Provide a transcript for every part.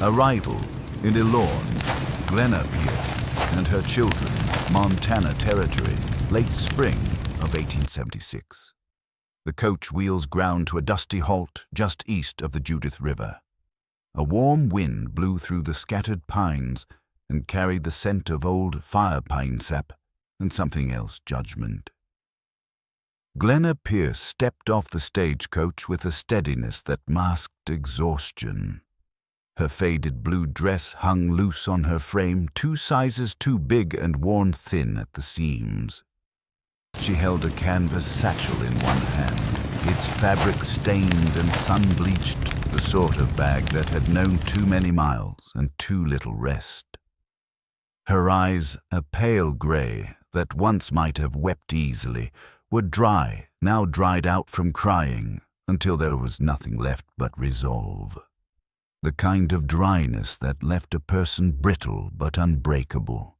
Arrival in Elorn, Glenna Pierce and her children, Montana Territory, late spring of 1876. The coach wheels ground to a dusty halt just east of the Judith River. A warm wind blew through the scattered pines and carried the scent of old fire pine sap and something else judgment. Glenna Pierce stepped off the stagecoach with a steadiness that masked exhaustion. Her faded blue dress hung loose on her frame, 2 sizes too big and worn thin at the seams. She held a canvas satchel in one hand, its fabric stained and sun-bleached, the sort of bag that had known too many miles and too little rest. Her eyes, a pale gray that once might have wept easily, were dry, now dried out from crying, until there was nothing left but resolve. The kind of dryness that left a person brittle but unbreakable.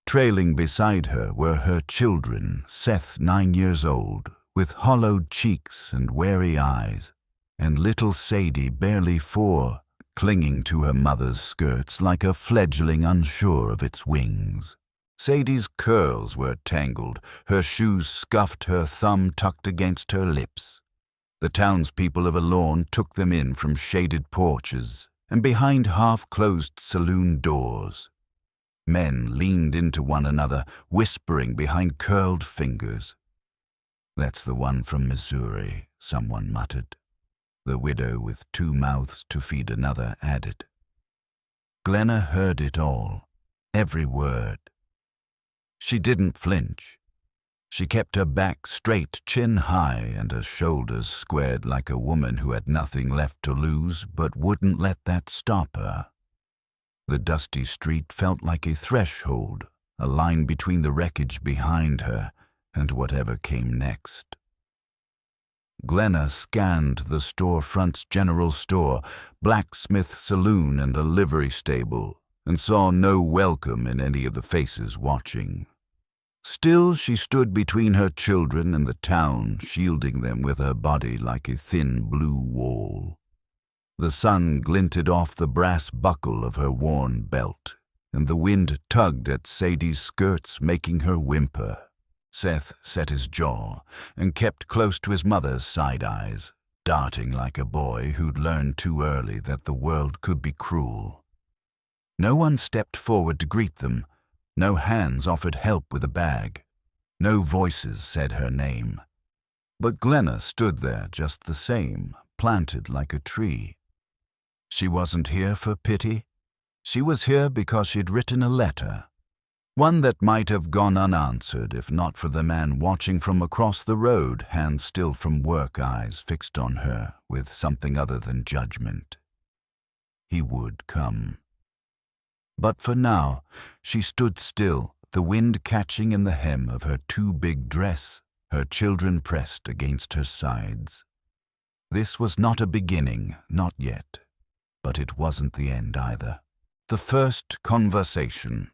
Trailing beside her were her children, Seth, 9 years old, with hollowed cheeks and wary eyes, and little Sadie, barely 4, clinging to her mother's skirts like a fledgling unsure of its wings. Sadie's curls were tangled, her shoes scuffed, her thumb tucked against her lips. The townspeople of Elorn took them in from shaded porches and behind half-closed saloon doors. Men leaned into one another, whispering behind curled fingers. "That's the one from Missouri," someone muttered. The widow with 2 mouths to feed another added. Glenna heard it all, every word. She didn't flinch. She kept her back straight, chin high, and her shoulders squared like a woman who had nothing left to lose but wouldn't let that stop her. The dusty street felt like a threshold, a line between the wreckage behind her and whatever came next. Glenna scanned the storefront's general store, blacksmith saloon, and a livery stable, and saw no welcome in any of the faces watching. Still, she stood between her children and the town, shielding them with her body like a thin blue wall. The sun glinted off the brass buckle of her worn belt, and the wind tugged at Sadie's skirts, making her whimper. Seth set his jaw and kept close to his mother's side eyes, darting like a boy who'd learned too early that the world could be cruel. No one stepped forward to greet them. No hands offered help with a bag. No voices said her name. But Glenna stood there just the same, planted like a tree. She wasn't here for pity. She was here because she'd written a letter. One that might have gone unanswered if not for the man watching from across the road, hands still from work, eyes fixed on her with something other than judgment. He would come. But for now, she stood still, the wind catching in the hem of her too big dress, her children pressed against her sides. This was not a beginning, not yet. But it wasn't the end either. The first conversation.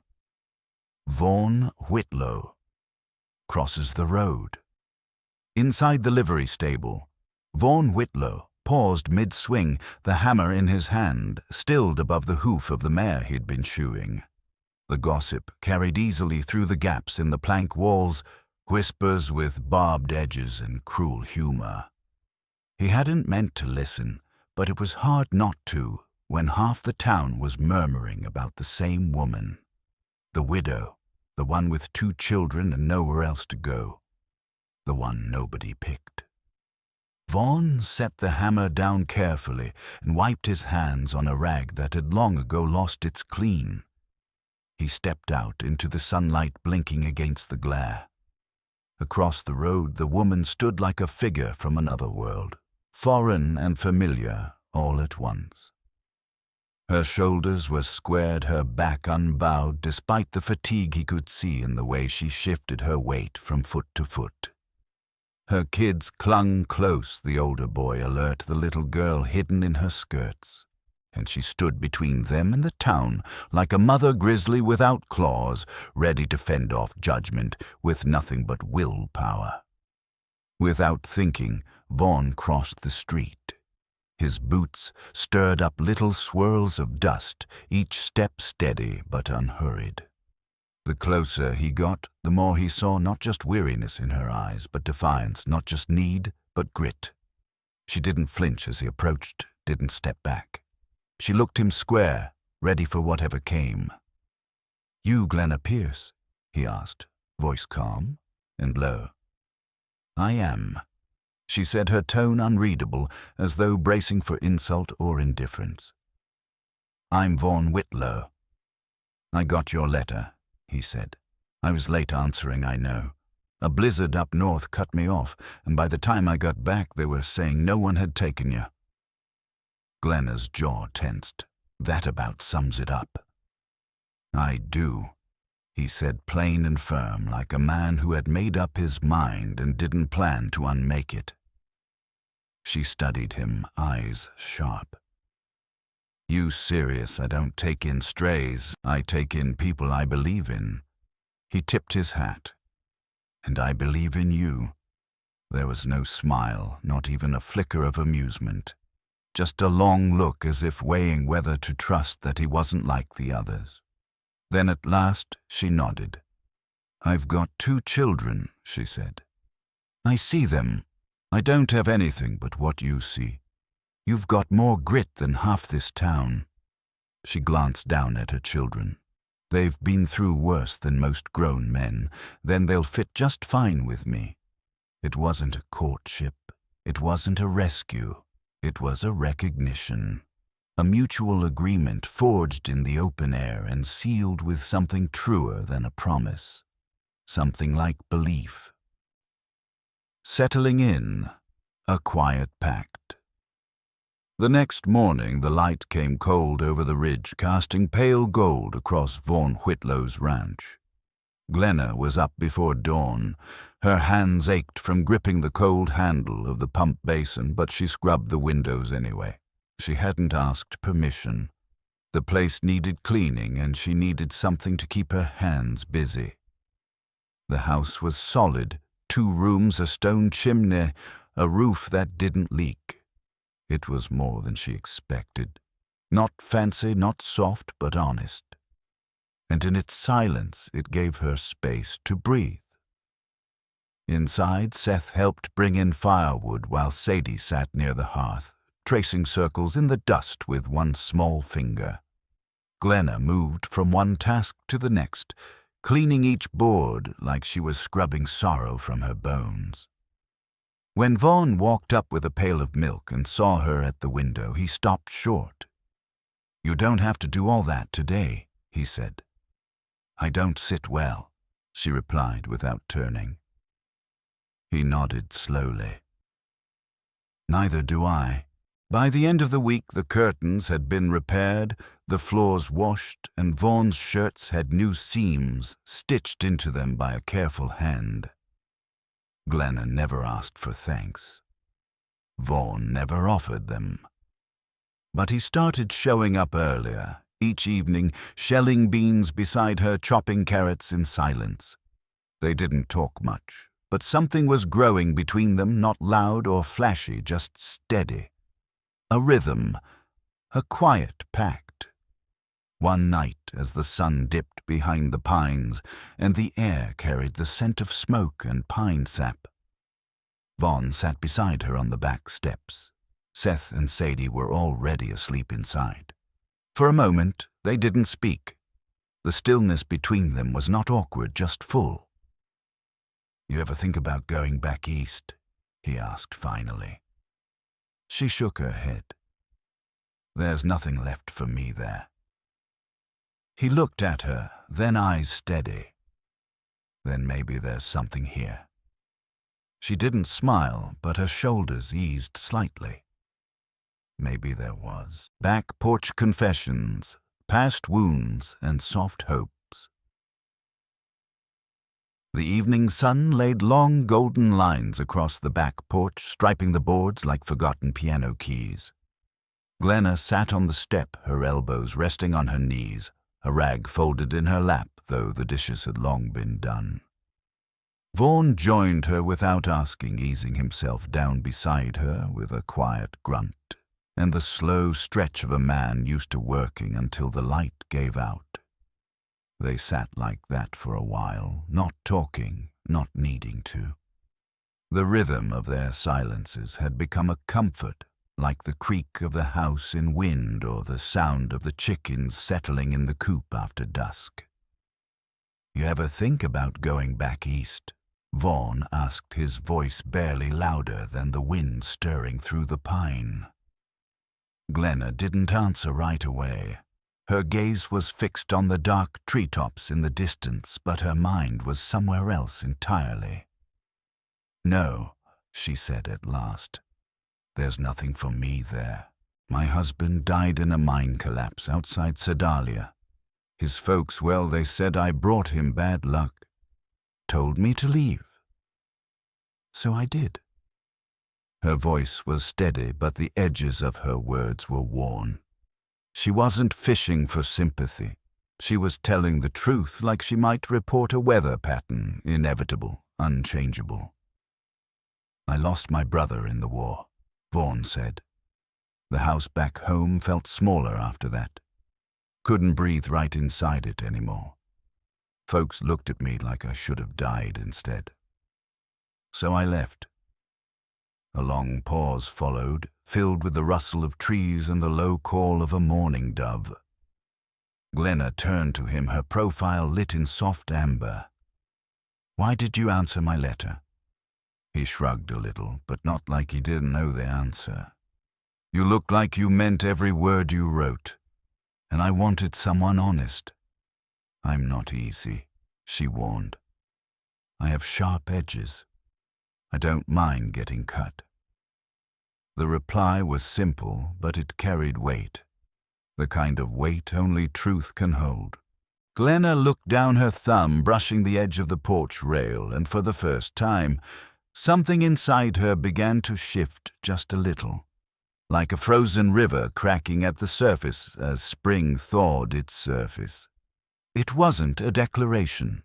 Vaughn Whitlo crosses the road. Inside the livery stable, Vaughn Whitlo paused mid-swing, the hammer in his hand, stilled above the hoof of the mare he'd been shoeing. The gossip carried easily through the gaps in the plank walls, whispers with barbed edges and cruel humor. He hadn't meant to listen, but it was hard not to when half the town was murmuring about the same woman. The widow, the one with 2 children and nowhere else to go. The one nobody picked. Vaughn set the hammer down carefully and wiped his hands on a rag that had long ago lost its clean. He stepped out into the sunlight blinking against the glare. Across the road, the woman stood like a figure from another world, foreign and familiar all at once. Her shoulders were squared, her back unbowed, despite the fatigue he could see in the way she shifted her weight from foot to foot. Her kids clung close, the older boy alert, the little girl hidden in her skirts, and she stood between them and the town like a mother grizzly without claws, ready to fend off judgment with nothing but willpower. Without thinking, Vaughn crossed the street. His boots stirred up little swirls of dust, each step steady but unhurried. The closer he got, the more he saw not just weariness in her eyes, but defiance, not just need, but grit. She didn't flinch as he approached, didn't step back. She looked him square, ready for whatever came. "You Glenna Pierce?" he asked, voice calm and low. "I am," she said, her tone unreadable, as though bracing for insult or indifference. "I'm Vaughn Whitlo." "I got your letter," he said. "I was late answering, I know. A blizzard up north cut me off, and by the time I got back they were saying no one had taken you." Glenna's jaw tensed. That about sums it up. "I do," he said, plain and firm, like a man who had made up his mind and didn't plan to unmake it. She studied him, eyes sharp. "You serious? I don't take in strays. I take in people I believe in." He tipped his hat. "And I believe in you." There was no smile, not even a flicker of amusement. Just a long look as if weighing whether to trust that he wasn't like the others. Then at last she nodded. "I've got 2 children," she said. "I see them. I don't have anything but what you see. You've got more grit than half this town." She glanced down at her children. "They've been through worse than most grown men. Then they'll fit just fine with me." It wasn't a courtship. It wasn't a rescue. It was a recognition. A mutual agreement forged in the open air and sealed with something truer than a promise. Something like belief. Settling in, a quiet pact. The next morning the light came cold over the ridge, casting pale gold across Vaughn Whitlo's ranch. Glenna was up before dawn. Her hands ached from gripping the cold handle of the pump basin, but she scrubbed the windows anyway. She hadn't asked permission. The place needed cleaning, and she needed something to keep her hands busy. The house was solid, 2 rooms, a stone chimney, a roof that didn't leak. It was more than she expected. Not fancy, not soft, but honest. And in its silence it gave her space to breathe. Inside, Seth helped bring in firewood while Sadie sat near the hearth, tracing circles in the dust with one small finger. Glenna moved from one task to the next, cleaning each board like she was scrubbing sorrow from her bones. When Vaughn walked up with a pail of milk and saw her at the window, he stopped short. "You don't have to do all that today," he said. "I don't sit well," she replied without turning. He nodded slowly. "Neither do I." By the end of the week, the curtains had been repaired, the floors washed, and Vaughn's shirts had new seams stitched into them by a careful hand. Glenna never asked for thanks. Vaughn never offered them. But he started showing up earlier, each evening, shelling beans beside her, chopping carrots in silence. They didn't talk much, but something was growing between them, not loud or flashy, just steady. A rhythm, a quiet pact. One night, as the sun dipped behind the pines and the air carried the scent of smoke and pine sap, Vaughn sat beside her on the back steps. Seth and Sadie were already asleep inside. For a moment, they didn't speak. The stillness between them was not awkward, just full. "You ever think about going back east?" he asked finally. She shook her head. "There's nothing left for me there." He looked at her, then eyes steady. "Then maybe there's something here." She didn't smile, but her shoulders eased slightly. Maybe there was. Back porch confessions, past wounds, and soft hopes. The evening sun laid long golden lines across the back porch, striping the boards like forgotten piano keys. Glenna sat on the step, her elbows resting on her knees, a rag folded in her lap, though the dishes had long been done. Vaughn joined her without asking, easing himself down beside her with a quiet grunt. and the slow stretch of a man used to working until the light gave out. They sat like that for a while, not talking, not needing to. The rhythm of their silences had become a comfort, like the creak of the house in wind or the sound of the chickens settling in the coop after dusk. "You ever think about going back east?" Vaughn asked, his voice barely louder than the wind stirring through the pine. Glenna didn't answer right away. Her gaze was fixed on the dark treetops in the distance, but her mind was somewhere else entirely. "No," she said at last. "There's nothing for me there. My husband died in a mine collapse outside Sedalia. His folks, well, they said I brought him bad luck. Told me to leave. So I did." Her voice was steady, but the edges of her words were worn. She wasn't fishing for sympathy. She was telling the truth like she might report a weather pattern, inevitable, unchangeable. "I lost my brother in the war," Vaughn said. "The house back home felt smaller after that. Couldn't breathe right inside it anymore. Folks looked at me like I should have died instead. So I left." A long pause followed, filled with the rustle of trees and the low call of a mourning dove. Glenna turned to him, her profile lit in soft amber. "Why did you answer my letter?" He shrugged a little, but not like he didn't know the answer. "You looked like you meant every word you wrote, and I wanted someone honest. I'm not easy," she warned. "I have sharp edges. I don't mind getting cut." The reply was simple, but it carried weight. The kind of weight only truth can hold. Glenna looked down her thumb, brushing the edge of the porch rail, and for the first time, something inside her began to shift just a little, like a frozen river cracking at the surface as spring thawed its surface. It wasn't a declaration.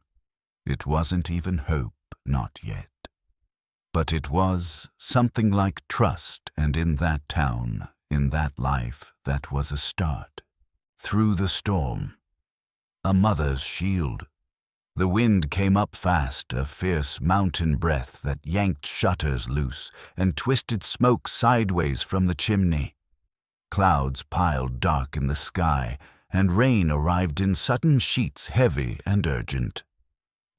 It wasn't even hope, not yet. But it was something like trust, and in that town, in that life, that was a start. Through the storm. A mother's shield. The wind came up fast, a fierce mountain breath that yanked shutters loose and twisted smoke sideways from the chimney. Clouds piled dark in the sky, and rain arrived in sudden sheets heavy and urgent.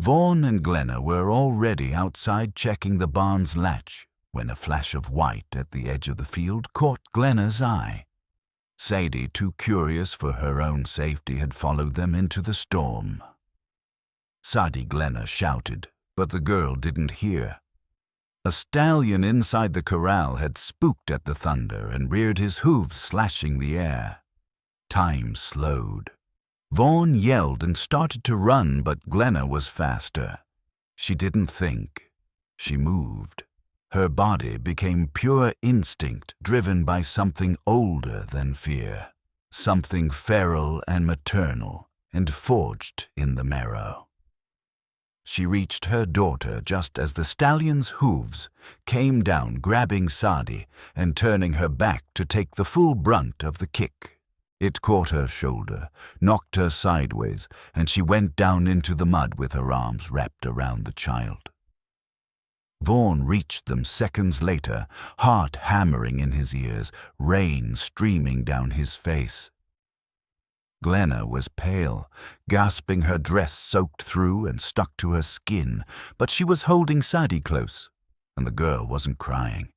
Vaughn and Glenna were already outside checking the barn's latch when a flash of white at the edge of the field caught Glenna's eye. Sadie, too curious for her own safety, had followed them into the storm. Sadie, Glenna shouted, but the girl didn't hear. A stallion inside the corral had spooked at the thunder and reared his hooves, slashing the air. Time slowed. Vaughn yelled and started to run, but Glenna was faster. She didn't think. She moved. Her body became pure instinct, driven by something older than fear, something feral and maternal, and forged in the marrow. She reached her daughter just as the stallion's hooves came down, grabbing Sadie and turning her back to take the full brunt of the kick. It caught her shoulder, knocked her sideways, and she went down into the mud with her arms wrapped around the child. Vaughn reached them seconds later, heart hammering in his ears, rain streaming down his face. Glenna was pale, gasping, her dress soaked through and stuck to her skin, but she was holding Sadie close, and the girl wasn't crying.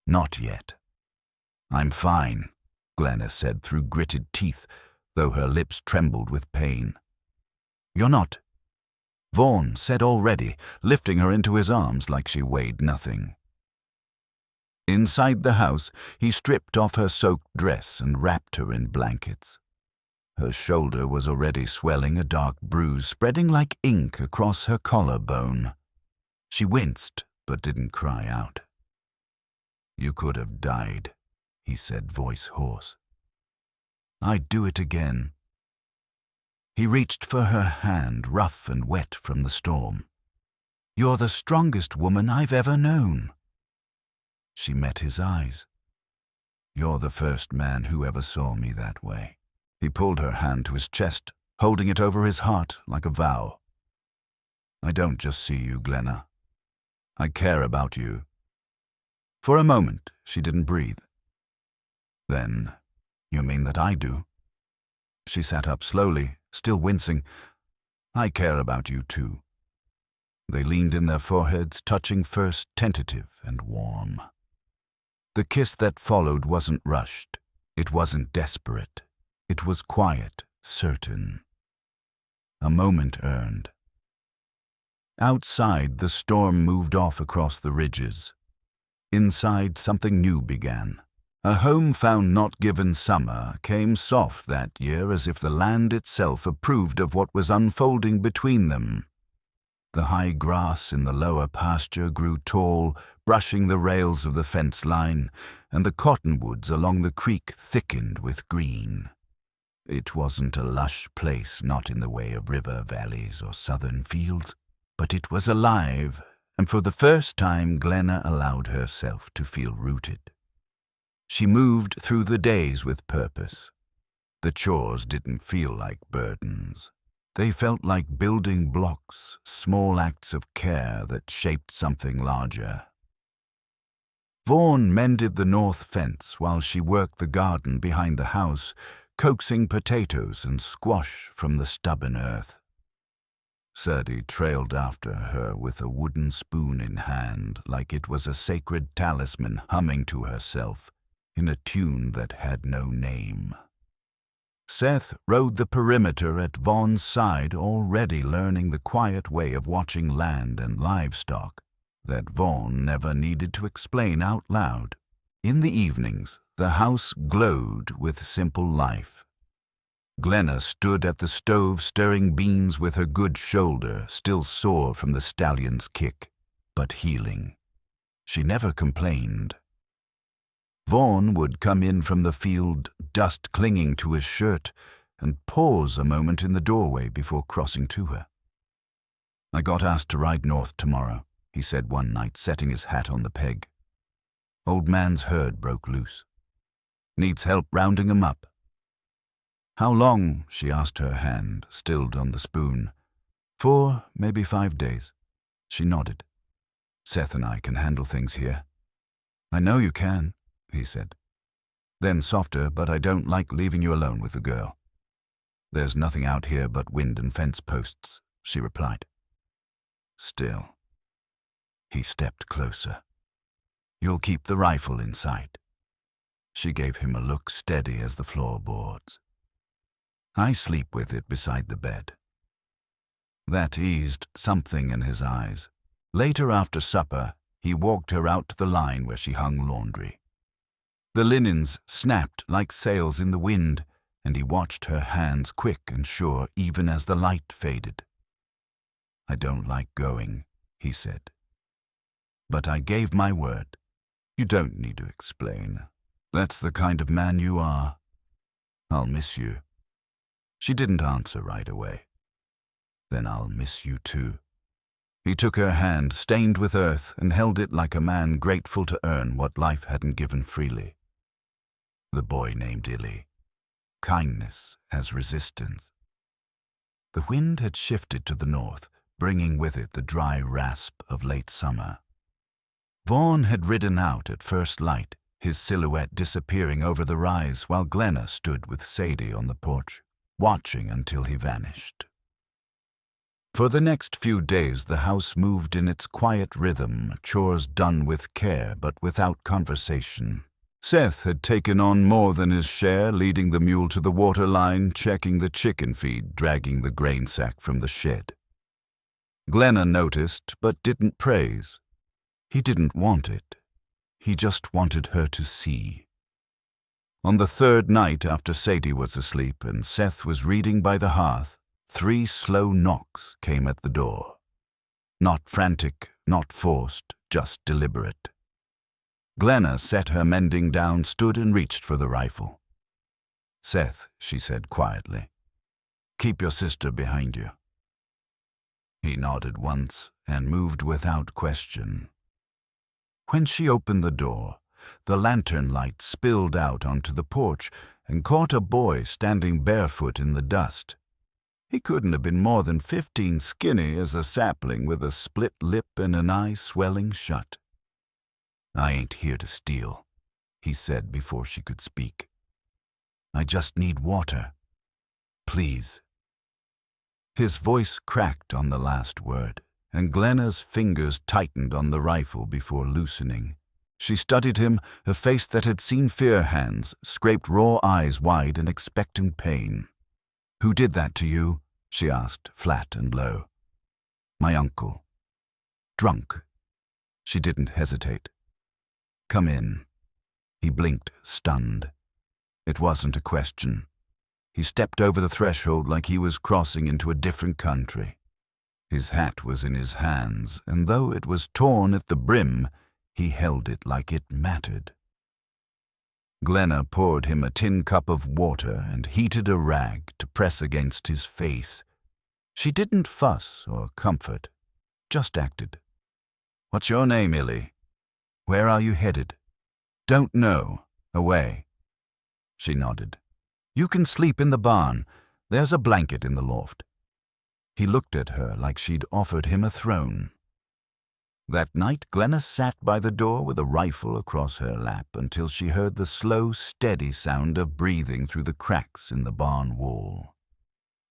"Not yet." "I'm fine," Glenna said through gritted teeth, though her lips trembled with pain. "You're not," Vaughn said already, lifting her into his arms like she weighed nothing. Inside the house, he stripped off her soaked dress and wrapped her in blankets. Her shoulder was already swelling, a dark bruise spreading like ink across her collarbone. She winced, but didn't cry out. "You could have died," he said, voice hoarse. "I'd do it again." He reached for her hand, rough and wet from the storm. "You're the strongest woman I've ever known." She met his eyes. You're the first man who ever saw me that way." He pulled her hand to his chest, holding it over his heart like a vow. "I don't just see you, Glenna. I care about you." For a moment, she didn't breathe. "Then, you mean that I do?" She sat up slowly, still wincing. "I care about you, too." They leaned in their foreheads, touching first, tentative and warm. The kiss that followed wasn't rushed. It wasn't desperate. It was quiet, certain. A moment earned. Outside, the storm moved off across the ridges. Inside, something new began. A home-found not-given summer came soft that year, as if the land itself approved of what was unfolding between them. The high grass in the lower pasture grew tall, brushing the rails of the fence line, and the cottonwoods along the creek thickened with green. It wasn't a lush place, not in the way of river valleys or southern fields, but it was alive, and for the first time Glenna allowed herself to feel rooted. She moved through the days with purpose. The chores didn't feel like burdens. They felt like building blocks, small acts of care that shaped something larger. Vaughn mended the north fence while she worked the garden behind the house, coaxing potatoes and squash from the stubborn earth. Sadie trailed after her with a wooden spoon in hand, like it was a sacred talisman, humming to herself in a tune that had no name. Seth rode the perimeter at Vaughn's side, already learning the quiet way of watching land and livestock that Vaughn never needed to explain out loud. In the evenings, the house glowed with simple life. Glenna stood at the stove stirring beans with her good shoulder, still sore from the stallion's kick, but healing. She never complained. Vaughn would come in from the field, dust clinging to his shirt, and pause a moment in the doorway before crossing to her. "I got asked to ride north tomorrow," he said one night, setting his hat on the peg. "Old man's herd broke loose. Needs help rounding 'em up." "How long?" she asked, her hand stilled on the spoon. 4, maybe 5 days. She nodded. "Seth and I can handle things here." "I know you can," he said. Then softer, "But I don't like leaving you alone with the girl." "There's nothing out here but wind and fence posts," she replied. Still. He stepped closer. "You'll keep the rifle in sight." She gave him a look steady as the floorboards. "I sleep with it beside the bed." That eased something in his eyes. Later after supper, he walked her out to the line where she hung laundry. The linens snapped like sails in the wind, and he watched her hands quick and sure even as the light faded. "I don't like going," he said. "But I gave my word. You don't need to explain. That's the kind of man you are. I'll miss you." She didn't answer right away. "Then I'll miss you too." He took her hand, stained with earth, and held it like a man grateful to earn what life hadn't given freely. The boy named Illy. Kindness as resistance. The wind had shifted to the north, bringing with it the dry rasp of late summer. Vaughn had ridden out at first light, his silhouette disappearing over the rise while Glenna stood with Sadie on the porch, watching until he vanished. For the next few days the house moved in its quiet rhythm, chores done with care but without conversation. Seth had taken on more than his share, leading the mule to the water line, checking the chicken feed, dragging the grain sack from the shed. Glenna noticed but didn't praise. He didn't want it. He just wanted her to see. On the third night after Sadie was asleep and Seth was reading by the hearth, 3 slow knocks came at the door. Not frantic, not forced, just deliberate. Glenna set her mending down, stood and reached for the rifle. "Seth," she said quietly, "keep your sister behind you." He nodded once and moved without question. When she opened the door, the lantern light spilled out onto the porch and caught a boy standing barefoot in the dust. He couldn't have been more than 15, skinny as a sapling with a split lip and an eye swelling shut. "I ain't here to steal," he said before she could speak. "I just need water. Please." His voice cracked on the last word, and Glenna's fingers tightened on the rifle before loosening. She studied him, a face that had seen fear hands, scraped raw eyes wide in expectant pain. "Who did that to you?" she asked, flat and low. "My uncle. Drunk." She didn't hesitate. "Come in." He blinked, stunned. It wasn't a question. He stepped over the threshold like he was crossing into a different country. His hat was in his hands, and though it was torn at the brim, he held it like it mattered. Glenna poured him a tin cup of water and heated a rag to press against his face. She didn't fuss or comfort, just acted. "What's your name, Illy? Where are you headed?" "Don't know. Away." She nodded. "You can sleep in the barn. There's a blanket in the loft." He looked at her like she'd offered him a throne. That night, Glenna sat by the door with a rifle across her lap until she heard the slow, steady sound of breathing through the cracks in the barn wall.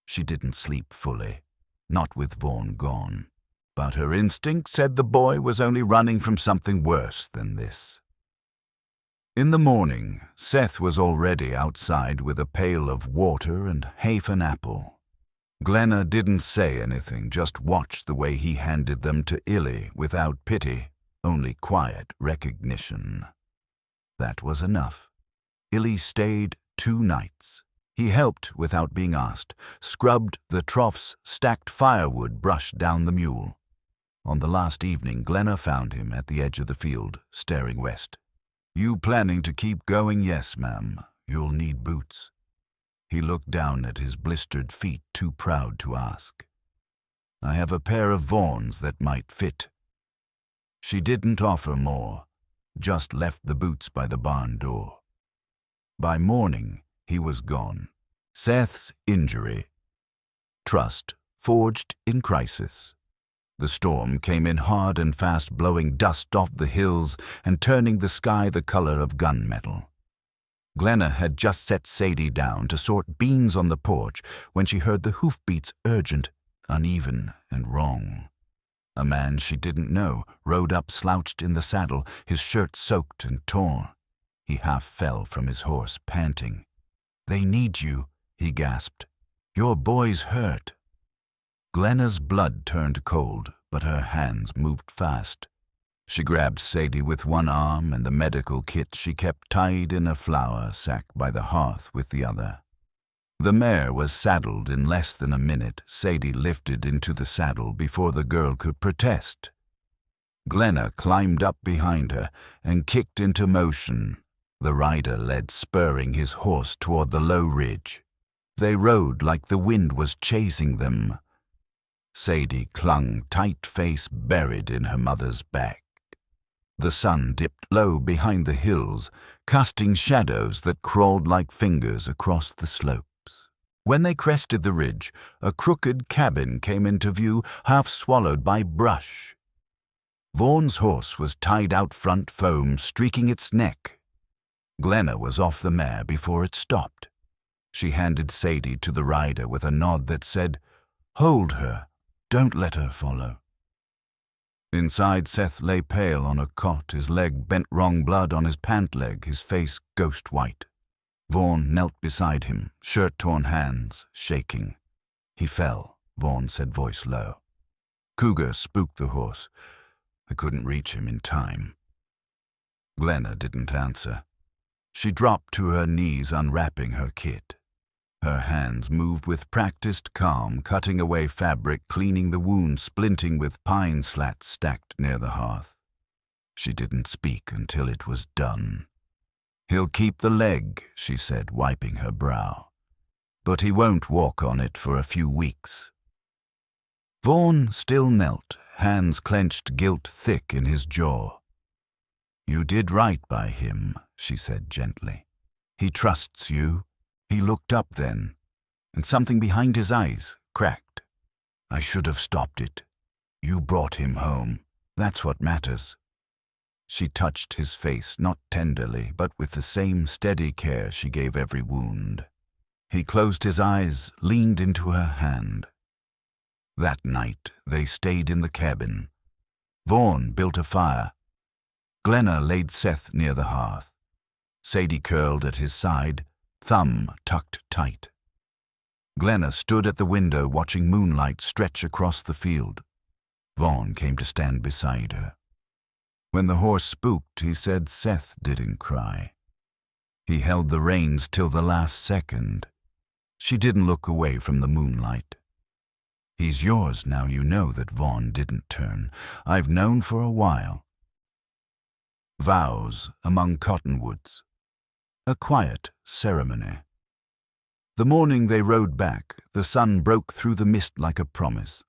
She didn't sleep fully, not with Vaughn gone, but her instinct said the boy was only running from something worse than this. In the morning, Seth was already outside with a pail of water and half an apple. Glenna didn't say anything, just watched the way he handed them to Illy without pity, only quiet recognition. That was enough. Illy stayed 2 nights. He helped without being asked, scrubbed the troughs, stacked firewood, brushed down the mule. On the last evening, Glenna found him at the edge of the field, staring west. "You planning to keep going?" "Yes, ma'am. You'll need boots." He looked down at his blistered feet, too proud to ask. "I have a pair of Vaughns that might fit." She didn't offer more, just left the boots by the barn door. By morning, he was gone. Seth's injury. Trust forged in crisis. The storm came in hard and fast, blowing dust off the hills and turning the sky the color of gunmetal. Glenna had just set Sadie down to sort beans on the porch when she heard the hoofbeats, urgent, uneven, and wrong. A man she didn't know rode up, slouched in the saddle, his shirt soaked and torn. He half fell from his horse, panting. "They need you," he gasped. "Your boy's hurt." Glenna's blood turned cold, but her hands moved fast. She grabbed Sadie with one arm and the medical kit she kept tied in a flour sack by the hearth with the other. The mare was saddled in less than a minute. Sadie lifted into the saddle before the girl could protest. Glenna climbed up behind her and kicked into motion. The rider led, spurring his horse toward the low ridge. They rode like the wind was chasing them. Sadie clung, tight face buried in her mother's back. The sun dipped low behind the hills, casting shadows that crawled like fingers across the slopes. When they crested the ridge, a crooked cabin came into view, half swallowed by brush. Vaughn's horse was tied out front, foam streaking its neck. Glenna was off the mare before it stopped. She handed Sadie to the rider with a nod that said, "Hold her, don't let her follow." Inside, Seth lay pale on a cot, his leg bent wrong, blood on his pant leg, his face ghost white. Vaughn knelt beside him, shirt-torn hands shaking. "He fell," Vaughn said, voice low. "Cougar spooked the horse. I couldn't reach him in time." Glenna didn't answer. She dropped to her knees, unwrapping her kit. Her hands moved with practiced calm, cutting away fabric, cleaning the wound, splinting with pine slats stacked near the hearth. She didn't speak until it was done. "He'll keep the leg," she said, wiping her brow. "But he won't walk on it for a few weeks." Vaughn still knelt, hands clenched, guilt thick in his jaw. You did right by him, she said gently. He trusts you. He looked up then, and something behind his eyes cracked. I should have stopped it. You brought him home. That's what matters. She touched his face, not tenderly, but with the same steady care she gave every wound. He closed his eyes, leaned into her hand. That night they stayed in the cabin. Vaughn built a fire. Glenna laid Seth near the hearth. Sadie curled at his side, thumb tucked tight. Glenna stood at the window watching moonlight stretch across the field. Vaughn came to stand beside her. When the horse spooked, he said Seth didn't cry. He held the reins till the last second. She didn't look away from the moonlight. He's yours now you know that Vaughn didn't turn. I've known for a while. Vows among cottonwoods. A quiet ceremony. The morning they rode back, the sun broke through the mist like a promise.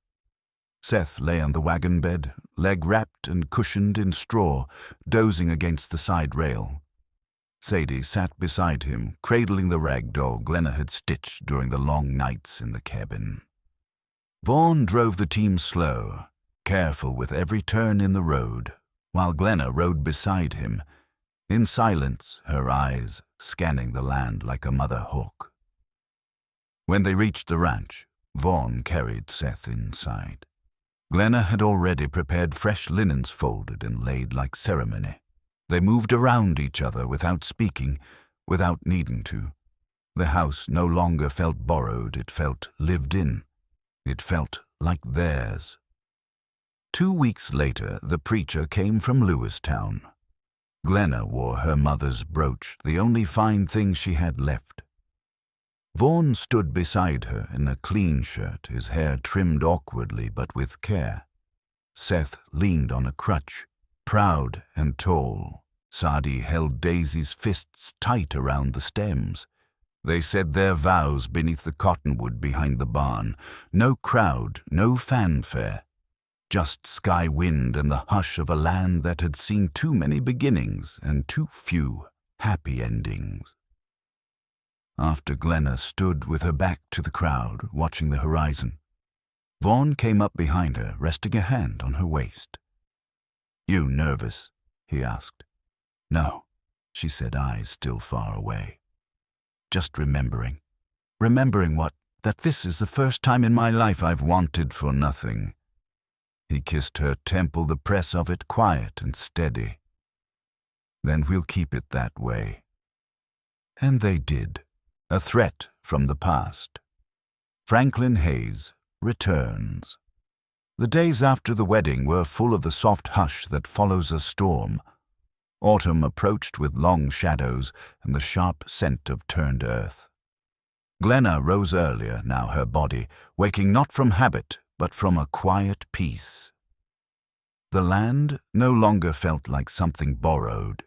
Seth lay on the wagon bed, leg wrapped and cushioned in straw, dozing against the side rail. Sadie sat beside him, cradling the rag doll Glenna had stitched during the long nights in the cabin. Vaughn drove the team slow, careful with every turn in the road, while Glenna rode beside him, in silence, her eyes scanning the land like a mother hawk. When they reached the ranch, Vaughn carried Seth inside. Glenna had already prepared fresh linens folded and laid like ceremony. They moved around each other without speaking, without needing to. The house no longer felt borrowed, it felt lived in. It felt like theirs. 2 weeks later, the preacher came from Lewistown. Glenna wore her mother's brooch, the only fine thing she had left. Vaughn stood beside her in a clean shirt, his hair trimmed awkwardly but with care. Seth leaned on a crutch, proud and tall. Sadie held Daisy's fists tight around the stems. They said their vows beneath the cottonwood behind the barn. No crowd, no fanfare. Just sky wind and the hush of a land that had seen too many beginnings and too few happy endings. After Glenna stood with her back to the crowd, watching the horizon, Vaughn came up behind her, resting a hand on her waist. "You nervous?" he asked. "No," she said, eyes still far away. "Just remembering what, that this is the first time in my life I've wanted for nothing." He kissed her temple, the press of it quiet and steady. "Then we'll keep it that way." And they did. A threat from the past. Franklin Hayes returns. The days after the wedding were full of the soft hush that follows a storm. Autumn approached with long shadows and the sharp scent of turned earth. Glenna rose earlier, now her body, waking not from habit, but from a quiet peace. The land no longer felt like something borrowed.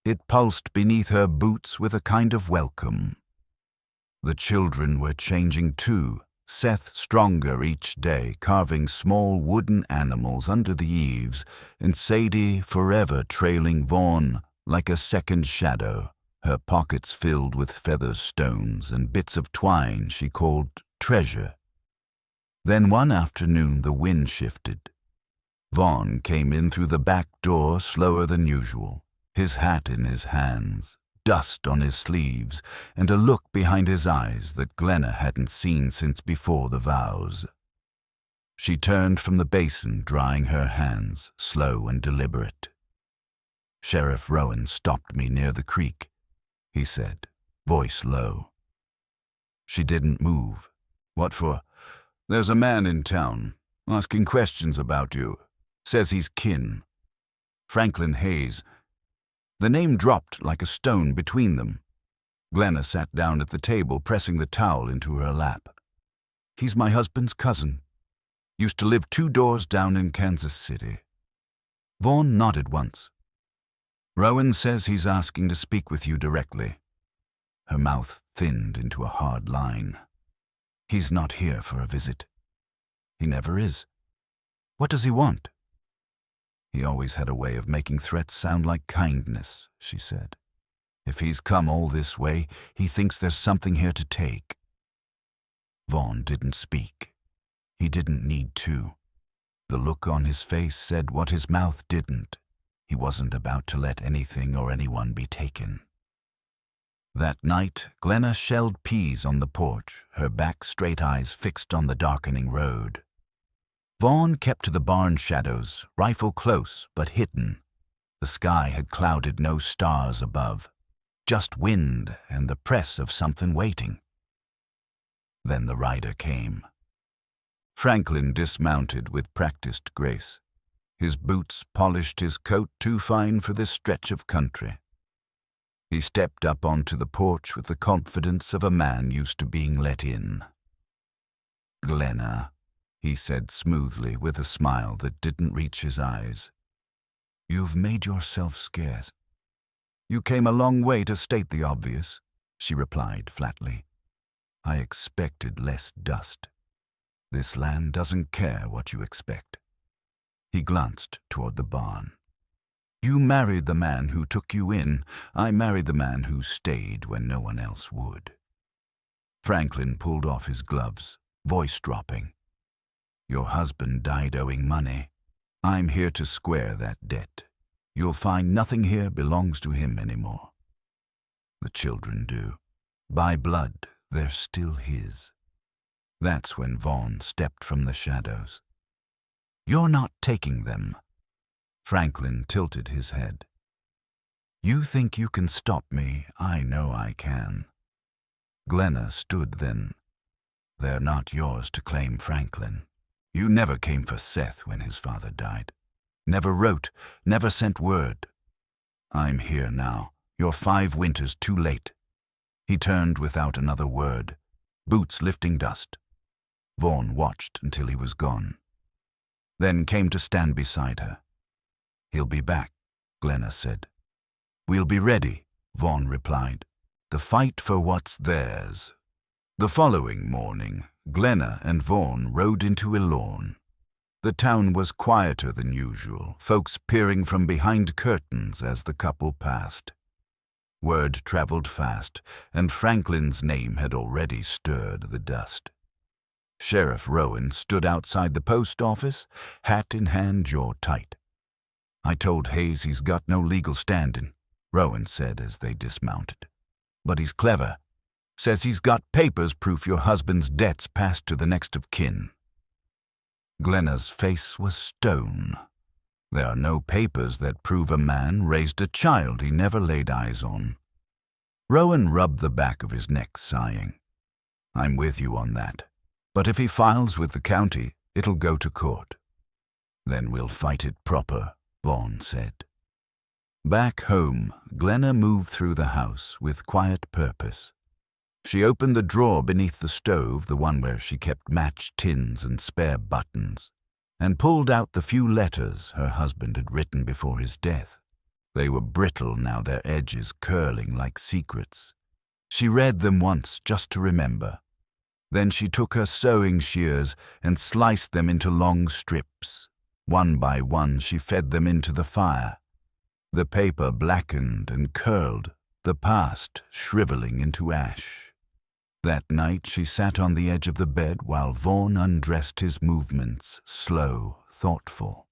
It pulsed beneath her boots with a kind of welcome. The children were changing too, Seth stronger each day, carving small wooden animals under the eaves, and Sadie forever trailing Vaughn like a second shadow, her pockets filled with feather stones and bits of twine she called treasure. Then one afternoon the wind shifted. Vaughn came in through the back door slower than usual, his hat in his hands, dust on his sleeves, and a look behind his eyes that Glenna hadn't seen since before the vows. She turned from the basin, drying her hands, slow and deliberate. "Sheriff Rowan stopped me near the creek," he said, voice low. She didn't move. "What for?" "There's a man in town, asking questions about you. Says he's kin. Franklin Hayes." The name dropped like a stone between them. Glenna sat down at the table, pressing the towel into her lap. "He's my husband's cousin. Used to live 2 doors down in Kansas City." Vaughn nodded once. "Rowan says he's asking to speak with you directly." Her mouth thinned into a hard line. "He's not here for a visit." "He never is. What does he want?" He always had a way of making threats sound like kindness, she said. If he's come all this way, he thinks there's something here to take. Vaughn didn't speak. He didn't need to. The look on his face said what his mouth didn't. He wasn't about to let anything or anyone be taken. That night, Glenna shelled peas on the porch, her back-straight eyes fixed on the darkening road. Vaughn kept to the barn shadows, rifle close but hidden. The sky had clouded no stars above, just wind and the press of something waiting. Then the rider came. Franklin dismounted with practiced grace. His boots polished his coat too fine for this stretch of country. He stepped up onto the porch with the confidence of a man used to being let in. "Glenna," he said smoothly with a smile that didn't reach his eyes. "You've made yourself scarce." "You came a long way to state the obvious," she replied flatly. "I expected less dust. This land doesn't care what you expect." He glanced toward the barn. "You married the man who took you in. I married the man who stayed when no one else would." Franklin pulled off his gloves, voice dropping. "Your husband died owing money. I'm here to square that debt. You'll find nothing here belongs to him anymore. The children do. By blood, they're still his." That's when Vaughn stepped from the shadows. "You're not taking them." Franklin tilted his head. "You think you can stop me? I know I can." Glenna stood then. "They're not yours to claim, Franklin. You never came for Seth when his father died. Never wrote, never sent word. I'm here now. You're 5 winters too late." He turned without another word, boots lifting dust. Vaughn watched until he was gone, then came to stand beside her. "He'll be back," Glenna said. "We'll be ready," Vaughn replied. "The fight for what's theirs." The following morning, Glenna and Vaughn rode into Elorn. The town was quieter than usual, folks peering from behind curtains as the couple passed. Word traveled fast, and Franklin's name had already stirred the dust. Sheriff Rowan stood outside the post office, hat in hand, jaw tight. "I told Hayes he's got no legal standing," Rowan said as they dismounted. "But he's clever. Says he's got papers proof your husband's debts passed to the next of kin." Glenna's face was stone. "There are no papers that prove a man raised a child he never laid eyes on." Rowan rubbed the back of his neck, sighing. "I'm with you on that. But if he files with the county, it'll go to court." "Then we'll fight it proper," Vaughn said. Back home, Glenna moved through the house with quiet purpose. She opened the drawer beneath the stove, the one where she kept match tins and spare buttons, and pulled out the few letters her husband had written before his death. They were brittle now, their edges curling like secrets. She read them once just to remember. Then she took her sewing shears and sliced them into long strips. One by one she fed them into the fire. The paper blackened and curled, the past shriveling into ash. That night she sat on the edge of the bed while Vaughn undressed, his movements slow, thoughtful.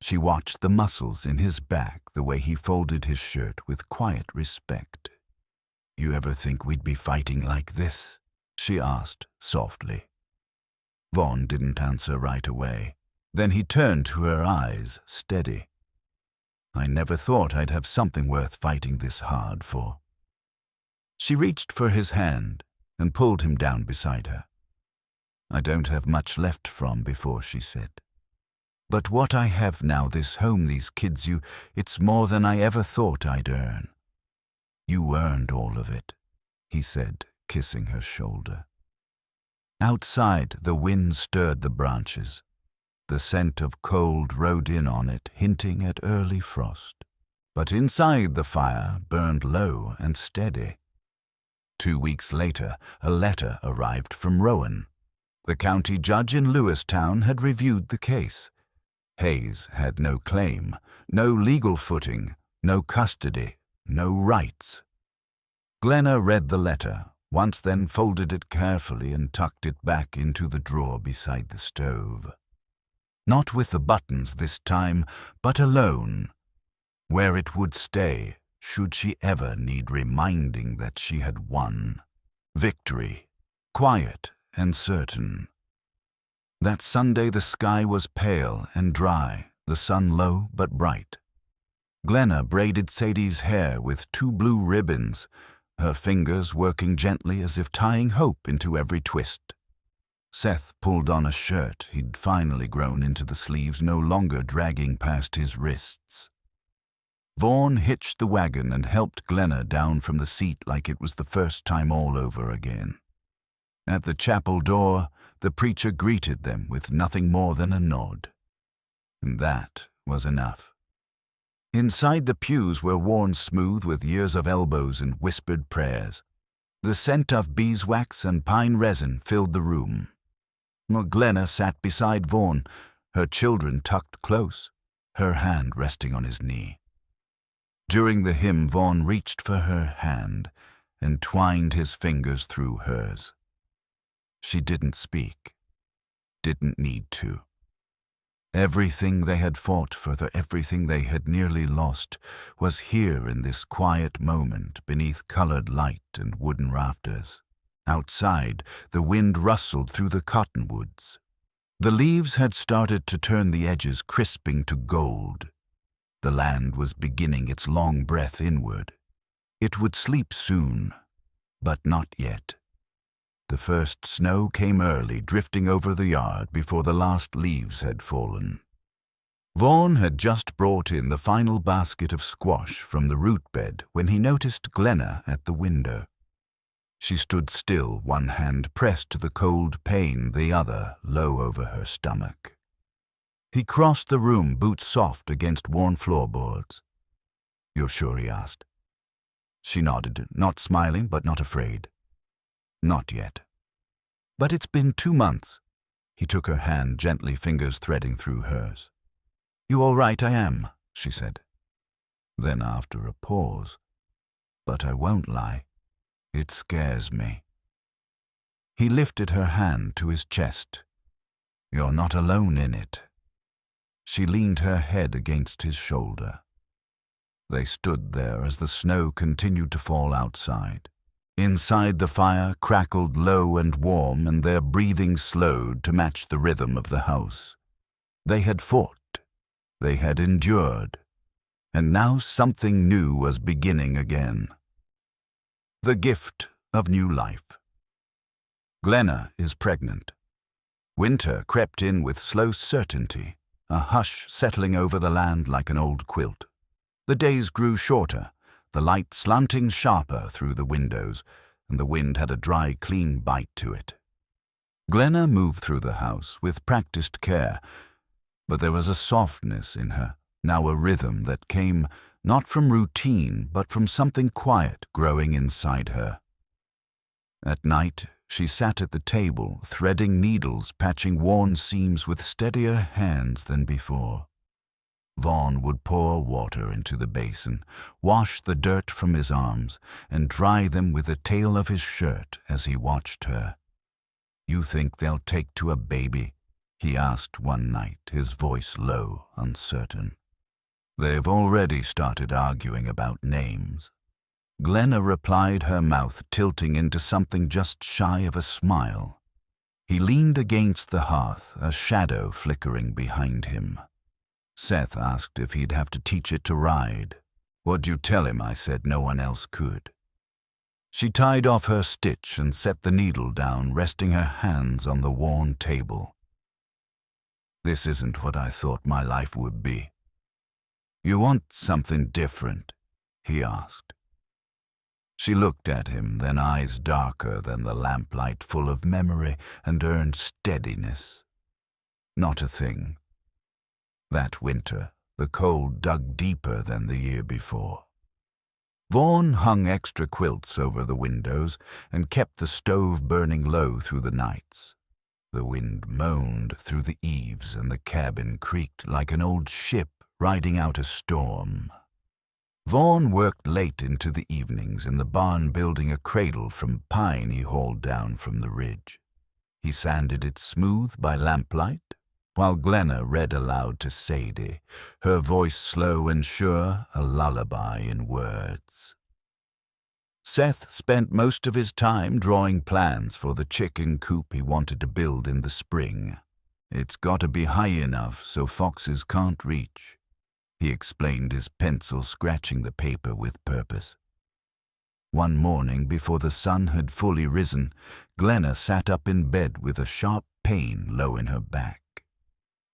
She watched the muscles in his back, the way he folded his shirt with quiet respect. "You ever think we'd be fighting like this?" she asked softly. Vaughn didn't answer right away. Then he turned to her eyes, steady. "I never thought I'd have something worth fighting this hard for." She reached for his hand and pulled him down beside her. "I don't have much left from before," she said. "But what I have now, this home, these kids, it's more than I ever thought I'd earn." "You earned all of it," he said, kissing her shoulder. Outside, the wind stirred the branches. The scent of cold rode in on it, hinting at early frost. But inside the fire burned low and steady. 2 weeks later, a letter arrived from Rowan. The county judge in Lewistown had reviewed the case. Hayes had no claim, no legal footing, no custody, no rights. Glenna read the letter, once then folded it carefully and tucked it back into the drawer beside the stove. Not with the buttons this time, but alone, where it would stay should she ever need reminding that she had won. Victory, quiet and certain. That Sunday the sky was pale and dry, the sun low but bright. Glenna braided Sadie's hair with 2 blue ribbons, her fingers working gently as if tying hope into every twist. Seth pulled on a shirt he'd finally grown into the sleeves no longer dragging past his wrists. Vaughn hitched the wagon and helped Glenna down from the seat like it was the first time all over again. At the chapel door, the preacher greeted them with nothing more than a nod. And that was enough. Inside the pews were worn smooth with years of elbows and whispered prayers. The scent of beeswax and pine resin filled the room. Glenna sat beside Vaughn, her children tucked close, her hand resting on his knee. During the hymn, Vaughn reached for her hand and twined his fingers through hers. She didn't speak, didn't need to. Everything they had fought for, everything they had nearly lost, was here in this quiet moment beneath colored light and wooden rafters. Outside, the wind rustled through the cottonwoods. The leaves had started to turn the edges crisping to gold. The land was beginning its long breath inward. It would sleep soon, but not yet. The first snow came early, drifting over the yard before the last leaves had fallen. Vaughn had just brought in the final basket of squash from the root bed when he noticed Glenna at the window. She stood still, one hand pressed to the cold pane, the other low over her stomach. He crossed the room, boots soft against worn floorboards. "You're sure?" he asked. She nodded, not smiling but not afraid. "Not yet." "But it's been 2 months." He took her hand gently, fingers threading through hers. "You all right?" "I am," she said. Then after a pause, "But I won't lie. It scares me." He lifted her hand to his chest. "You're not alone in it." She leaned her head against his shoulder. They stood there as the snow continued to fall outside. Inside, the fire crackled low and warm, and their breathing slowed to match the rhythm of the house. They had fought. They had endured. And now something new was beginning again. The gift of new life. Glenna is pregnant. Winter crept in with slow certainty, a hush settling over the land like an old quilt. The days grew shorter, the light slanting sharper through the windows, and the wind had a dry, clean bite to it. Glenna moved through the house with practiced care, but there was a softness in her, now a rhythm that came not from routine, but from something quiet growing inside her. At night, she sat at the table, threading needles, patching worn seams with steadier hands than before. Vaughn would pour water into the basin, wash the dirt from his arms, and dry them with the tail of his shirt as he watched her. "You think they'll take to a baby?" he asked one night, his voice low, uncertain. "They've already started arguing about names." Glenna replied, her mouth tilting into something just shy of a smile. He leaned against the hearth, a shadow flickering behind him. Seth asked if he'd have to teach it to ride. "What'd you tell him?" I said. "No one else could." She tied off her stitch and set the needle down, resting her hands on the worn table. "This isn't what I thought my life would be." "You want something different?" he asked. She looked at him, then eyes darker than the lamplight, full of memory and earned steadiness. "Not a thing." That winter, the cold dug deeper than the year before. Vaughn hung extra quilts over the windows and kept the stove burning low through the nights. The wind moaned through the eaves and the cabin creaked like an old ship riding out a storm. Vaughn worked late into the evenings in the barn building a cradle from pine he hauled down from the ridge. He sanded it smooth by lamplight, while Glenna read aloud to Sadie, her voice slow and sure, a lullaby in words. Seth spent most of his time drawing plans for the chicken coop he wanted to build in the spring. "It's got to be high enough so foxes can't reach," he explained, his pencil scratching the paper with purpose. One morning, before the sun had fully risen, Glenna sat up in bed with a sharp pain low in her back.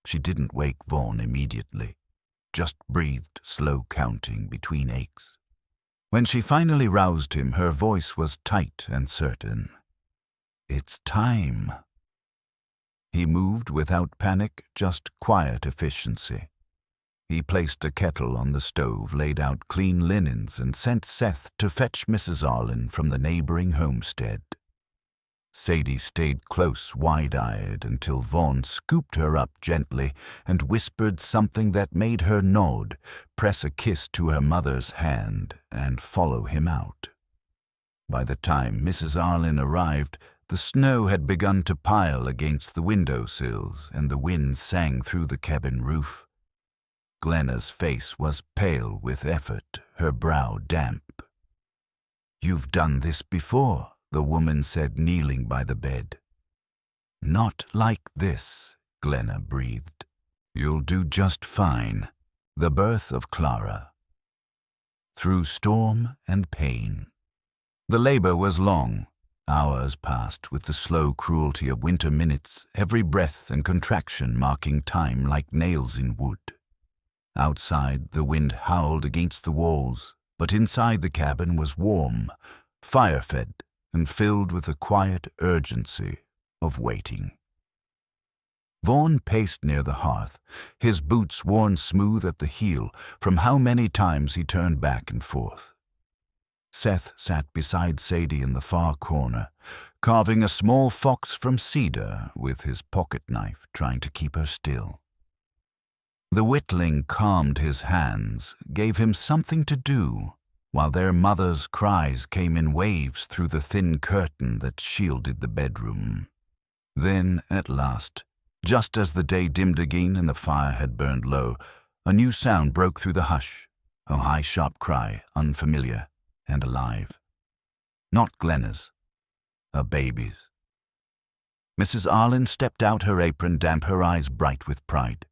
She didn't wake Vaughn immediately, just breathed slow counting between aches. When she finally roused him, her voice was tight and certain. "It's time." He moved without panic, just quiet efficiency. He placed a kettle on the stove, laid out clean linens, and sent Seth to fetch Mrs. Arlen from the neighboring homestead. Sadie stayed close, wide-eyed, until Vaughn scooped her up gently and whispered something that made her nod, press a kiss to her mother's hand, and follow him out. By the time Mrs. Arlen arrived, the snow had begun to pile against the windowsills, and the wind sang through the cabin roof. Glenna's face was pale with effort, her brow damp. "You've done this before," the woman said, kneeling by the bed. "Not like this," Glenna breathed. "You'll do just fine." The birth of Clara. Through storm and pain. The labor was long. Hours passed with the slow cruelty of winter minutes, every breath and contraction marking time like nails in wood. Outside, the wind howled against the walls, but inside the cabin was warm, fire-fed, and filled with a quiet urgency of waiting. Vaughn paced near the hearth, his boots worn smooth at the heel from how many times he turned back and forth. Seth sat beside Sadie in the far corner, carving a small fox from cedar with his pocket knife, trying to keep her still. The whittling calmed his hands, gave him something to do, while their mother's cries came in waves through the thin curtain that shielded the bedroom. Then, at last, just as the day dimmed again and the fire had burned low, a new sound broke through the hush, a high, sharp cry, unfamiliar and alive. Not Glenna's, a baby's. Mrs. Arlen stepped out, her apron damp, her eyes bright with pride.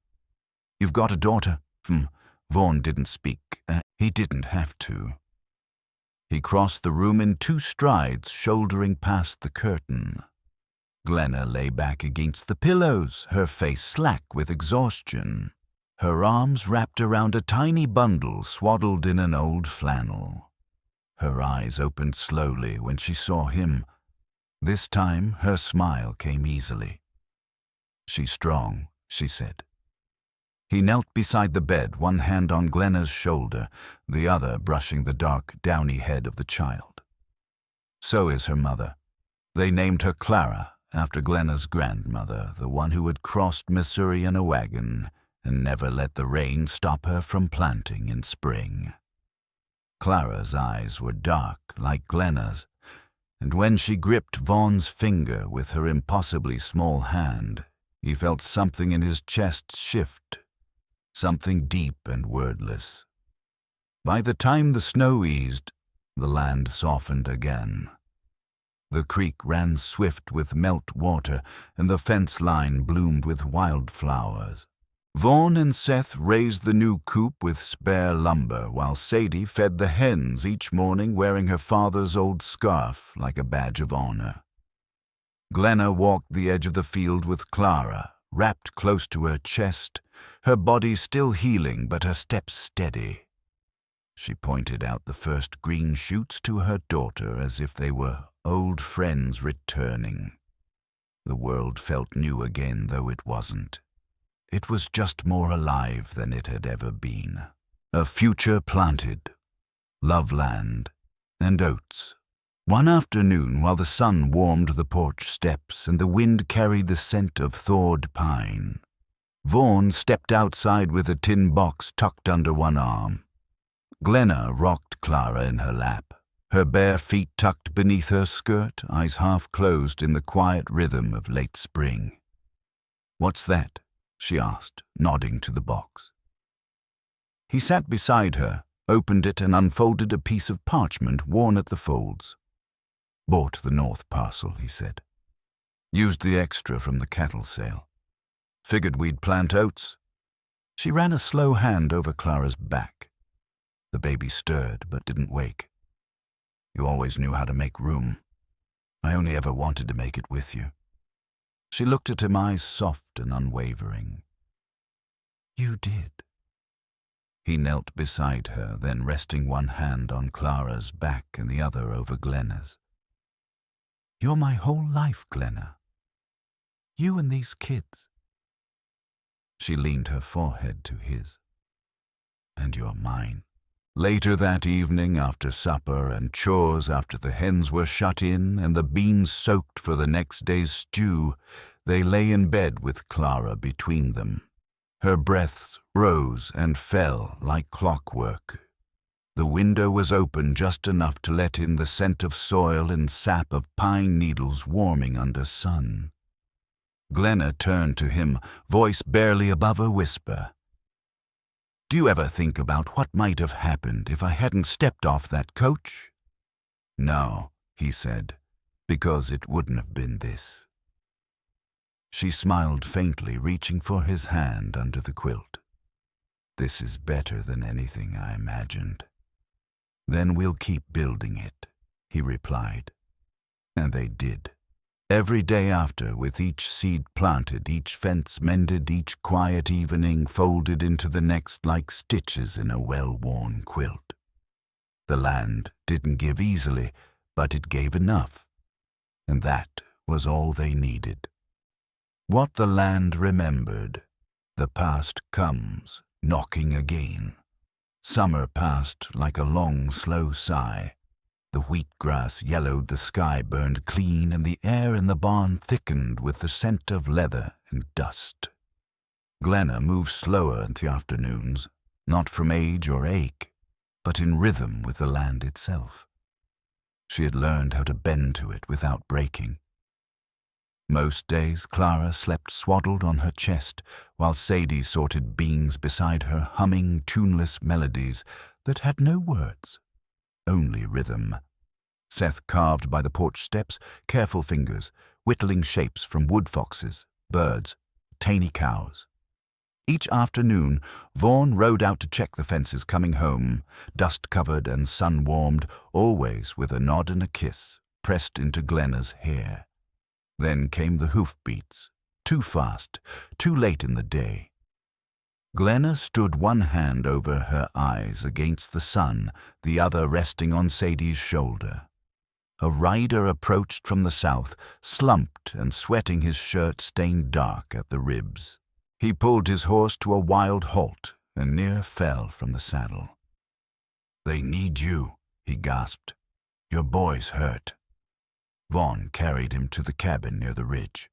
"You've got a daughter." Vaughn didn't speak. He didn't have to. He crossed the room in 2 strides, shouldering past the curtain. Glenna lay back against the pillows, her face slack with exhaustion, her arms wrapped around a tiny bundle swaddled in an old flannel. Her eyes opened slowly when she saw him. This time her smile came easily. "She's strong," she said. He knelt beside the bed, one hand on Glenna's shoulder, the other brushing the dark, downy head of the child. "So is her mother. They named her Clara, after Glenna's grandmother, the one who had crossed Missouri in a wagon and never let the rain stop her from planting in spring." Clara's eyes were dark, like Glenna's, and when she gripped Vaughn's finger with her impossibly small hand, he felt something in his chest shift, something deep and wordless. By the time the snow eased, the land softened again. The creek ran swift with melt water, and the fence line bloomed with wildflowers. Vaughn and Seth raised the new coop with spare lumber, while Sadie fed the hens each morning, wearing her father's old scarf like a badge of honor. Glenna walked the edge of the field with Clara, wrapped close to her chest, her body still healing but her steps steady. She pointed out the first green shoots to her daughter as if they were old friends returning. The world felt new again, though it wasn't. It was just more alive than it had ever been. A future planted, love land, and oats One afternoon, while the sun warmed the porch steps and the wind carried the scent of thawed pine, Vaughn stepped outside with a tin box tucked under one arm. Glenna rocked Clara in her lap, her bare feet tucked beneath her skirt, eyes half closed in the quiet rhythm of late spring. "What's that?" she asked, nodding to the box. He sat beside her, opened it and unfolded a piece of parchment worn at the folds. "Bought the north parcel," he said. "Used the extra from the cattle sale. Figured we'd plant oats." She ran a slow hand over Clara's back. The baby stirred but didn't wake. "You always knew how to make room. I only ever wanted to make it with you." She looked at him, eyes soft and unwavering. "You did." He knelt beside her, then resting one hand on Clara's back and the other over Glenna's. "You're my whole life, Glenna. You and these kids." She leaned her forehead to his. "And you're mine." Later that evening, after supper and chores after the hens were shut in and the beans soaked for the next day's stew, they lay in bed with Clara between them. Her breaths rose and fell like clockwork. The window was open just enough to let in the scent of soil and sap of pine needles warming under sun. Glenna turned to him, voice barely above a whisper. "Do you ever think about what might have happened if I hadn't stepped off that coach?" "No," he said, "because it wouldn't have been this." She smiled faintly, reaching for his hand under the quilt. "This is better than anything I imagined." "Then we'll keep building it," he replied. And they did. Every day after, with each seed planted, each fence mended, each quiet evening folded into the next like stitches in a well-worn quilt. The land didn't give easily, but it gave enough, and that was all they needed. What the land remembered, the past comes knocking again. Summer passed like a long, slow sigh. The wheatgrass yellowed, the sky burned clean, and the air in the barn thickened with the scent of leather and dust. Glenna moved slower in the afternoons, not from age or ache, but in rhythm with the land itself. She had learned how to bend to it without breaking. Most days Clara slept swaddled on her chest, while Sadie sorted beans beside her, humming tuneless melodies that had no words, only rhythm. Seth carved by the porch steps, careful fingers, whittling shapes from wood foxes, birds, tiny cows. Each afternoon, Vaughn rode out to check the fences coming home, dust-covered and sun-warmed, always with a nod and a kiss pressed into Glenna's hair. Then came the hoofbeats, too fast, too late in the day. Glenna stood one hand over her eyes against the sun, the other resting on Sadie's shoulder. A rider approached from the south, slumped and sweating, his shirt stained dark at the ribs. He pulled his horse to a wild halt and near fell from the saddle. "They need you," he gasped. "Your boy's hurt." Vaughn carried him to the cabin near the ridge.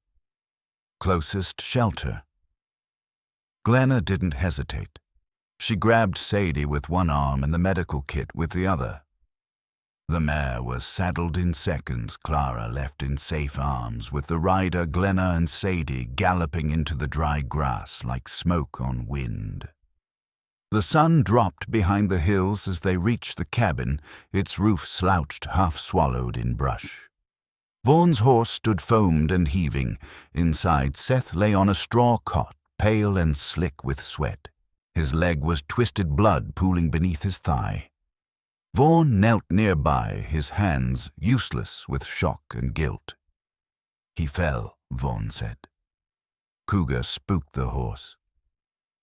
Closest shelter. Glenna didn't hesitate. She grabbed Sadie with one arm and the medical kit with the other. The mare was saddled in seconds, Clara left in safe arms, with the rider Glenna and Sadie galloping into the dry grass like smoke on wind. The sun dropped behind the hills as they reached the cabin, its roof slouched, half swallowed in brush. Vaughn's horse stood foamed and heaving. Inside, Seth lay on a straw cot, pale and slick with sweat. His leg was twisted blood pooling beneath his thigh. Vaughn knelt nearby, his hands useless with shock and guilt. "He fell," Vaughn said. Cougar spooked the horse.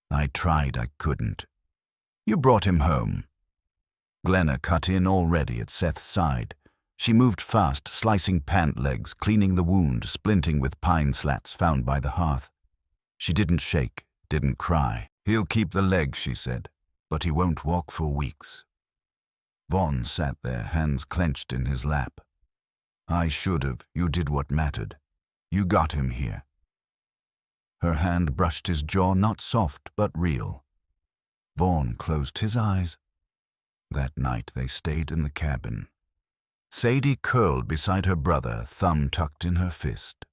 "I tried, I couldn't." "You brought him home." Glenna cut in already at Seth's side. She moved fast, slicing pant legs, cleaning the wound, splinting with pine slats found by the hearth. She didn't shake, didn't cry. "He'll keep the leg," she said, "but he won't walk for weeks." Vaughn sat there, hands clenched in his lap. I should have. You did what mattered. You got him here. Her hand brushed his jaw, not soft, but real. Vaughn closed his eyes. That night they stayed in the cabin. Sadie curled beside her brother, thumb tucked in her fist.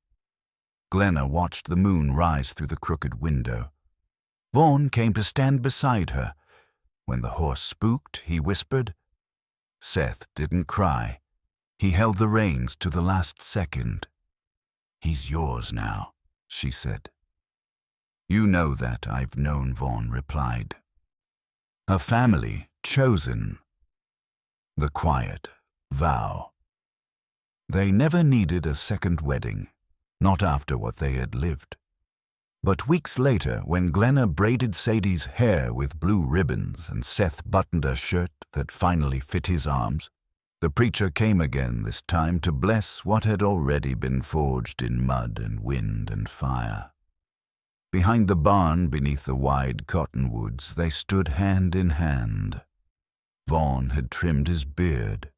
Glenna watched the moon rise through the crooked window. Vaughn came to stand beside her. When the horse spooked, he whispered. Seth didn't cry. He held the reins to the last second. He's yours now, she said. You know that, I've known, Vaughn replied. A family chosen. The quiet vow. They never needed a second wedding, not after what they had lived. But weeks later, when Glenna braided Sadie's hair with blue ribbons and Seth buttoned a shirt that finally fit his arms, the preacher came again, this time to bless what had already been forged in mud and wind and fire. Behind the barn, beneath the wide cottonwoods, they stood hand in hand. Vaughn had trimmed his beard.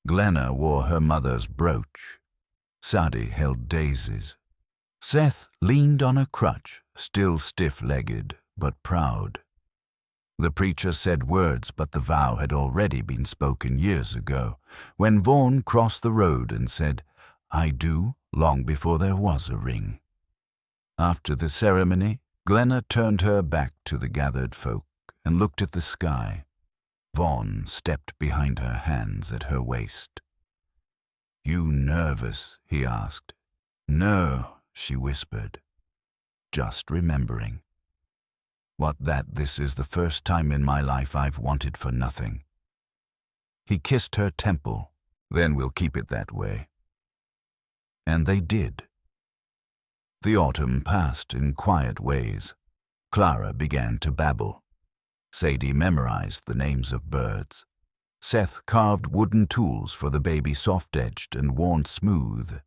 Glenna wore her mother's brooch. Sadie held daisies. Seth leaned on a crutch, still stiff-legged, but proud. The preacher said words, but the vow had already been spoken years ago, when Vaughn crossed the road and said, I do, long before there was a ring. After the ceremony, Glenna turned her back to the gathered folk and looked at the sky. Vaughn stepped behind her, hands at her waist. You nervous? He asked. No, she whispered, just remembering. What that this is the first time in my life I've wanted for nothing. He kissed her temple. Then we'll keep it that way. And they did. The autumn passed in quiet ways. Clara began to babble. Sadie memorized the names of birds. Seth carved wooden tools for the baby, soft-edged and worn smooth.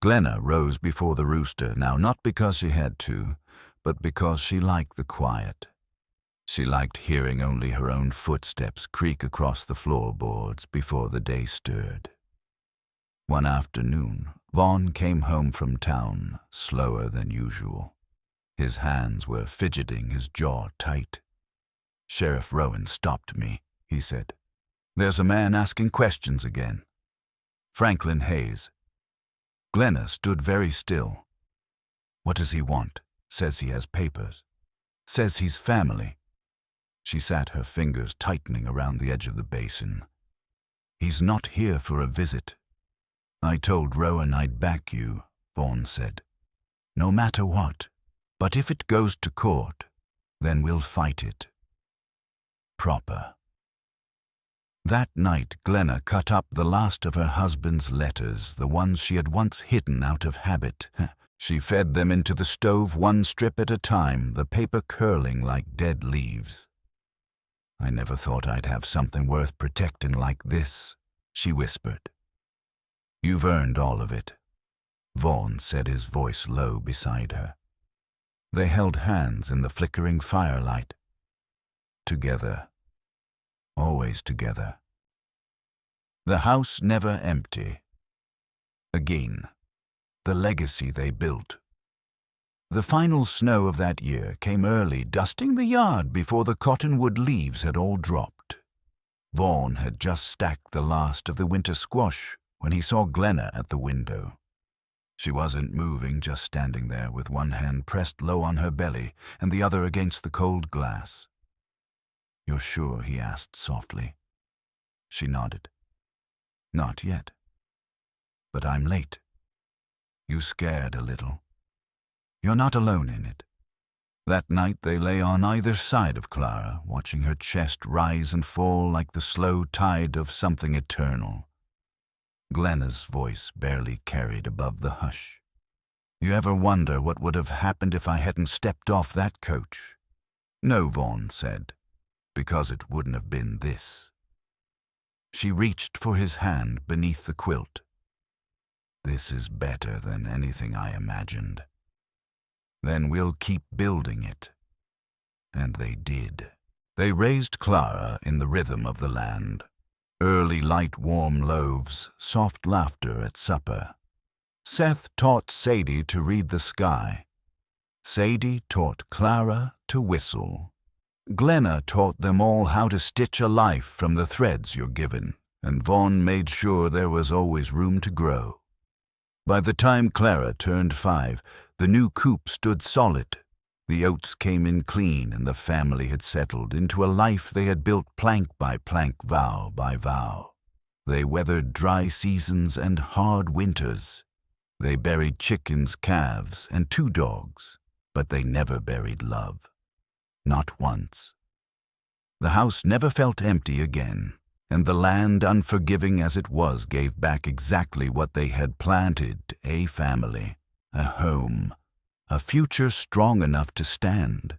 Glenna rose before the rooster, now not because she had to, but because she liked the quiet. She liked hearing only her own footsteps creak across the floorboards before the day stirred. One afternoon, Vaughn came home from town, slower than usual. His hands were fidgeting, his jaw tight. Sheriff Rowan stopped me, he said. There's a man asking questions again. Franklin Hayes. Glenna stood very still. What does he want? Says he has papers. Says he's family. She sat, her fingers tightening around the edge of the basin. He's not here for a visit. I told Rowan I'd back you, Vaughn said. No matter what. But if it goes to court, then we'll fight it. Proper. That night, Glenna cut up the last of her husband's letters, the ones she had once hidden out of habit. She fed them into the stove one strip at a time, the paper curling like dead leaves. I never thought I'd have something worth protecting like this, she whispered. You've earned all of it, Vaughn said, his voice low beside her. They held hands in the flickering firelight. Together. Always together. The house never empty. Again, the legacy they built. The final snow of that year came early, dusting the yard before the cottonwood leaves had all dropped. Vaughn had just stacked the last of the winter squash when he saw Glenna at the window. She wasn't moving, just standing there with one hand pressed low on her belly and the other against the cold glass. You're sure? He asked softly. She nodded. Not yet. But I'm late. You scared a little. You're not alone in it. That night they lay on either side of Clara, watching her chest rise and fall like the slow tide of something eternal. Glenna's voice barely carried above the hush. You ever wonder what would have happened if I hadn't stepped off that coach? No, Vaughn said. Because it wouldn't have been this. She reached for his hand beneath the quilt. This is better than anything I imagined. Then we'll keep building it. And they did. They raised Clara in the rhythm of the land. Early light warm loaves, soft laughter at supper. Seth taught Sadie to read the sky. Sadie taught Clara to whistle. Glenna taught them all how to stitch a life from the threads you're given, and Vaughn made sure there was always room to grow. By the time Clara turned 5, the new coop stood solid. The oats came in clean, and the family had settled into a life they had built plank by plank, vow by vow. They weathered dry seasons and hard winters. They buried chickens, calves, and 2 dogs, but they never buried love. Not once. The house never felt empty again, and the land, unforgiving as it was, gave back exactly what they had planted: a family, a home, a future strong enough to stand.